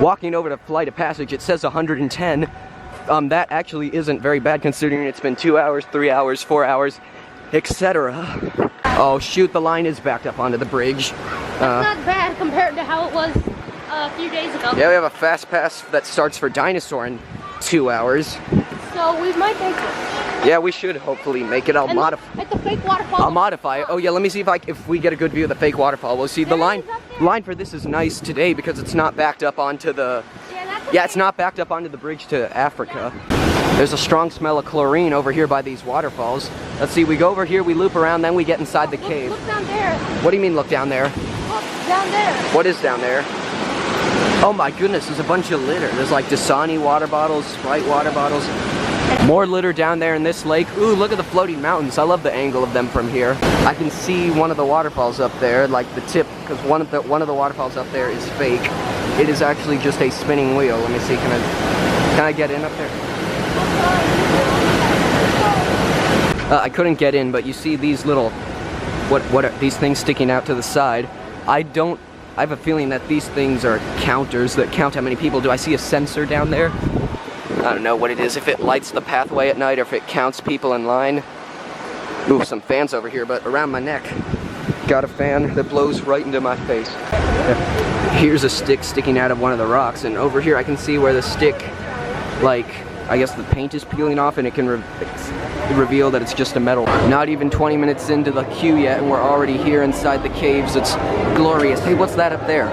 Walking over to Flight of Passage, it says 110. That actually isn't very bad considering it's been 2 hours, 3 hours, 4 hours, etc. Oh shoot, the line is backed up onto the bridge. That's not bad compared to how it was a few days ago. Yeah, we have a fast pass that starts for Dinosaur in 2 hours. So we might make it. Yeah, we should hopefully make it. I'll modify. At the fake waterfall. I'll modify it. Oh yeah, let me see if we get a good view of the fake waterfall. We'll see the line for this is nice today because it's not backed up onto the. Yeah, it's not backed up onto the bridge to Africa. There's a strong smell of chlorine over here by these waterfalls. Let's see, we go over here, we loop around, then we get inside the cave. Look down there. What do you mean look down there? Look down there. What is down there? Oh my goodness, there's a bunch of litter. There's like Dasani water bottles, Sprite water bottles. More litter down there in this lake. Ooh, look at the floating mountains. I love the angle of them from here. I can see one of the waterfalls up there, like the tip, because one of the waterfalls up there is fake. It is actually just a spinning wheel. Let me see, can I get in up there? I couldn't get in, but you see these little, what are these things sticking out to the side? I have a feeling that these things are counters that count how many people. Do I see a sensor down there? I don't know what it is, if it lights the pathway at night or if it counts people in line. Ooh, some fans over here, but around my neck. Got a fan that blows right into my face. Here's a stick sticking out of one of the rocks, and over here I can see where the stick, like, I guess the paint is peeling off and it can reveal that it's just a metal. Not even 20 minutes into the queue yet and we're already here inside the caves. It's glorious. Hey, what's that up there?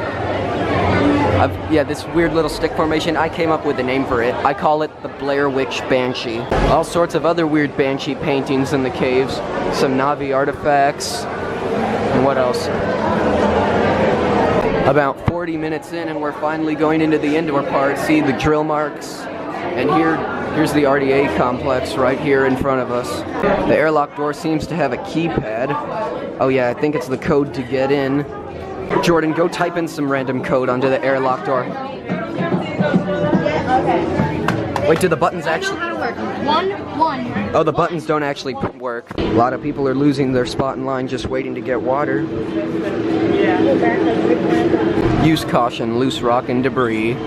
Yeah, this weird little stick formation. I came up with a name for it. I call it the Blair Witch Banshee. All sorts of other weird banshee paintings in the caves. Some Na'vi artifacts. And what else? About 40 minutes in and we're finally going into the indoor part. See the drill marks. And here's the RDA complex right here in front of us. The airlock door seems to have a keypad. Oh yeah, I think it's the code to get in. Jordan, go type in some random code onto the airlock door. Wait, do the buttons actually... I know how to work. 1, 1. Oh, the buttons don't actually work. A lot of people are losing their spot in line just waiting to get water. Use caution, loose rock and debris.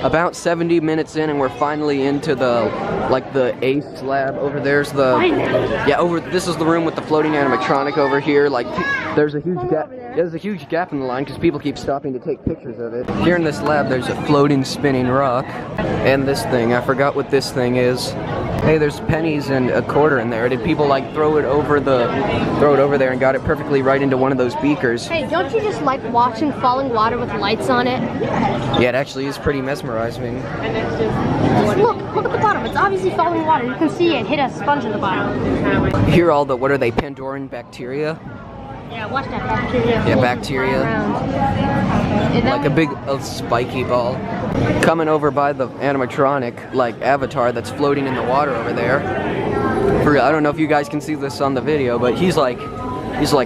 About 70 minutes in and we're finally into the eighth lab. Over there's the, this is the room with the floating animatronic over here. Like, there's a huge gap in the line because people keep stopping to take pictures of it. Here in this lab there's a floating spinning rock. And this thing, I forgot what this thing is. Hey, there's pennies and a quarter in there. Did people like throw it over there and got it perfectly right into one of those beakers? Hey, don't you just like watching falling water with lights on it? Yeah, it actually is pretty mesmerizing. Look at the bottom. It's obviously falling water. You can see it hit a sponge at the bottom. Here all the, what are they, Pandoran bacteria? Yeah, watch that bacteria. Yeah, bacteria. Like a big spiky ball. Coming over by the animatronic, like avatar that's floating in the water over there. I don't know if you guys can see this on the video, but he's like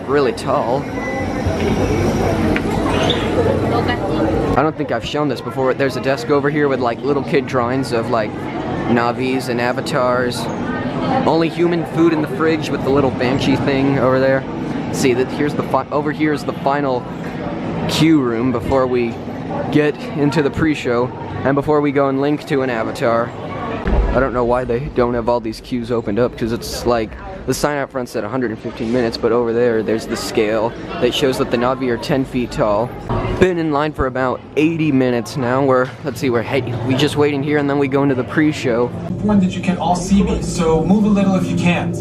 really tall. I don't think I've shown this before. There's a desk over here with like little kid drawings of like Na'vis and avatars. Only human food in the fridge with the little banshee thing over there. See that over here is the final queue room before we get into the pre-show and before we go and link to an avatar. I don't know why they don't have all these queues opened up because it's like the sign out front said 115 minutes, but over there's the scale that shows that the Na'vi are 10 feet tall. Been in line for about 80 minutes now. We're just waiting here and then we go into the pre-show. One that you can all see me, so move a little if you can't.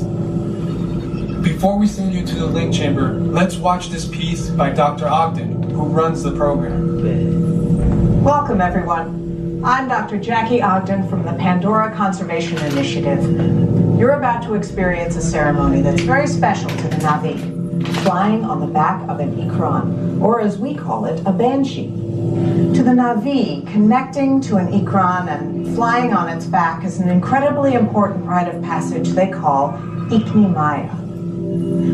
Before we send you to the link chamber, let's watch this piece by Dr. Ogden, who runs the program. Welcome, everyone. I'm Dr. Jackie Ogden from the Pandora Conservation Initiative. You're about to experience a ceremony that's very special to the Na'vi, flying on the back of an Ikran, or as we call it, a banshee. To the Na'vi, connecting to an Ikran and flying on its back is an incredibly important rite of passage they call Ikni Maya.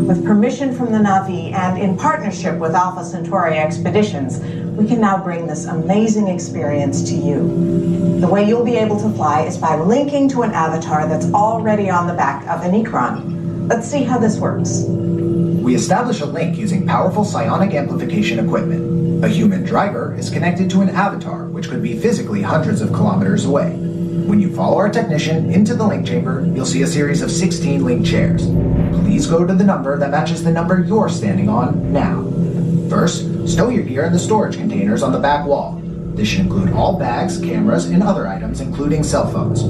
With permission from the Na'vi and in partnership with Alpha Centauri Expeditions, we can now bring this amazing experience to you. The way you'll be able to fly is by linking to an avatar that's already on the back of an Ikran. Let's see how this works. We establish a link using powerful psionic amplification equipment. A human driver is connected to an avatar, which could be physically hundreds of kilometers away. When you follow our technician into the link chamber, you'll see a series of 16 link chairs. Please go to the number that matches the number you're standing on now. First, stow your gear in the storage containers on the back wall. This should include all bags, cameras, and other items, including cell phones.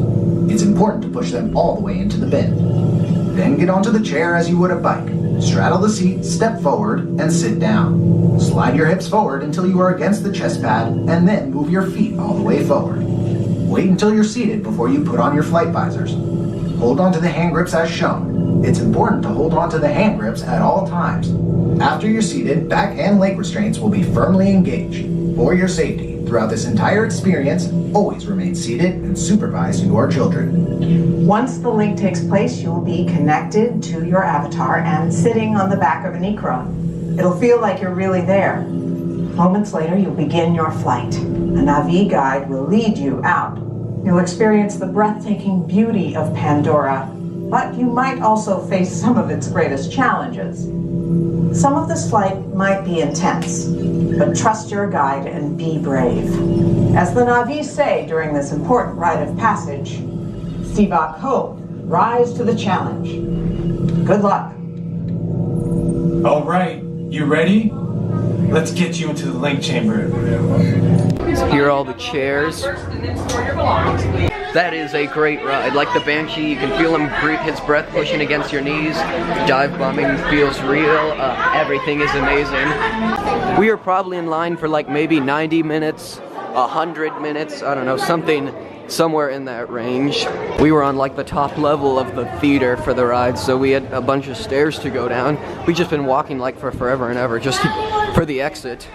It's important to push them all the way into the bin. Then get onto the chair as you would a bike. Straddle the seat, step forward, and sit down. Slide your hips forward until you are against the chest pad, and then move your feet all the way forward. Wait until you're seated before you put on your flight visors. Hold onto the hand grips as shown. It's important to hold onto the hand grips at all times. After you're seated, back and leg restraints will be firmly engaged. For your safety, throughout this entire experience, always remain seated and supervise your children. Once the link takes place, you will be connected to your avatar and sitting on the back of an Ikron. It'll feel like you're really there. Moments later, you'll begin your flight. A Na'vi guide will lead you out. You'll experience the breathtaking beauty of Pandora, but you might also face some of its greatest challenges. Some of this flight might be intense, but trust your guide and be brave. As the Na'vi say during this important rite of passage, Sivak Ho, rise to the challenge. Good luck. All right, you ready? Let's get you into the link chamber. Here are all the chairs. That is a great ride. Like the Banshee, you can feel him his breath pushing against your knees. Dive bombing feels real. Everything is amazing. We are probably in line for like maybe 90 minutes, 100 minutes, I don't know, somewhere in that range. We were on like the top level of the theater for the ride, so we had a bunch of stairs to go down. We've just been walking like for forever and ever just for the exit.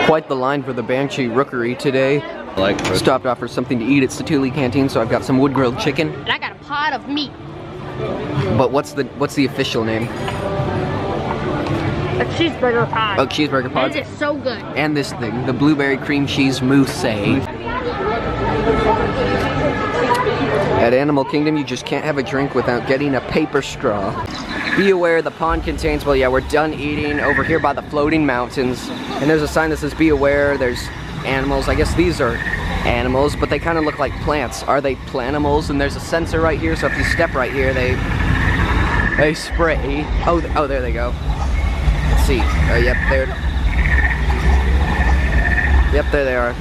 Quite the line for the Banshee Rookery today. Stopped off for something to eat at Satuli Canteen, so I've got some wood grilled chicken. And I got a pot of meat. But what's the official name? A cheeseburger pie. Oh, cheeseburger pie. And it's so good. And this thing, the blueberry cream cheese mousse. At Animal Kingdom, you just can't have a drink without getting a paper straw. Be aware the pond contains, well yeah, we're done eating over here by the floating mountains. And there's a sign that says be aware, there's animals. I guess these are animals, but they kind of look like plants. Are they plantimals? And there's a sensor right here, so if you step right here, they spray. Oh, there they go. Let's see. Yep, there they are.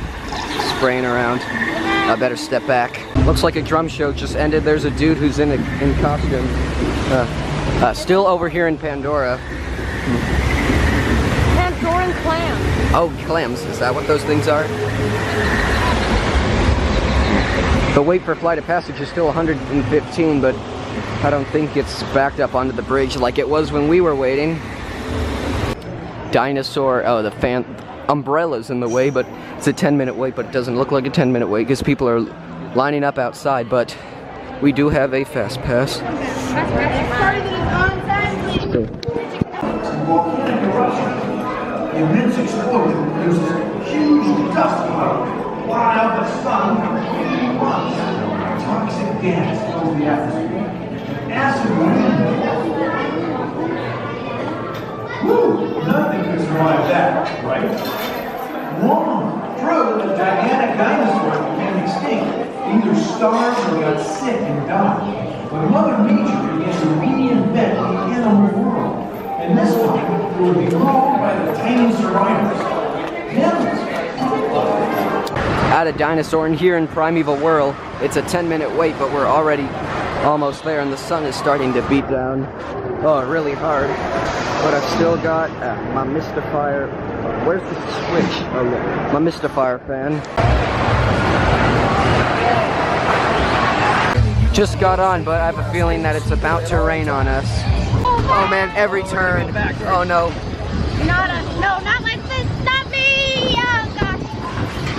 Spraying around. I better step back. Looks like a drum show just ended. There's a dude who's in costume. Still over here in Pandora. Pandoran clams. Oh, clams. Is that what those things are? The wait for Flight of Passage is still 115, but I don't think it's backed up onto the bridge like it was when we were waiting. Dinosaur, oh, the umbrella's in the way, but it's a 10-minute wait, but it doesn't look like a 10-minute wait because people are lining up outside, but we do have a fast pass. The immense explosion produces a huge dust cloud, while the sun runs toxic gas fills the atmosphere. Acid rain. Woo! Nothing can survive that, right? Wrong. True, the gigantic dinosaurs became extinct. Either starved or got sick and died. But Mother Nature began to reinvent the animal world. And this time, it would be ruled by the tiny survivors. Mammals. At a dinosaur, and here in Primeval Whirl, it's a 10-minute wait, but we're already almost there, and the sun is starting to beat down. Oh, really hard. But I've still got my Mystifier. Where's the switch? Oh, yeah. My Mystifier fan. Just got on, but I have a feeling that it's about to rain on us. Oh man, every turn. Oh no. No, not like this. Not me. Oh gosh.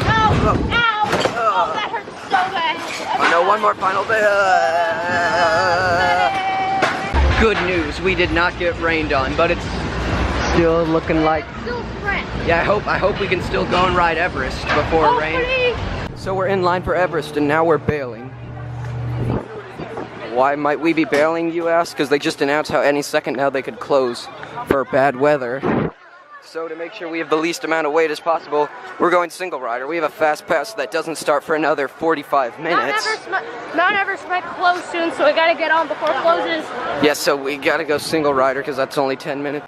Oh, ow. Oh, that hurts so bad. Oh no, one more final bit. Good news, we did not get rained on, but it's still looking like. Still fresh. Yeah, I hope we can still go and ride Everest before rain. So we're in line for Everest, and now we're bailing. Why might we be bailing, you ask? Because they just announced how any second now they could close for bad weather. So to make sure we have the least amount of wait as possible, we're going single rider. We have a fast pass that doesn't start for another 45 minutes. Mount Everest might close soon, so we gotta get on before it closes. Yeah, so we gotta go single rider because that's only 10 minutes.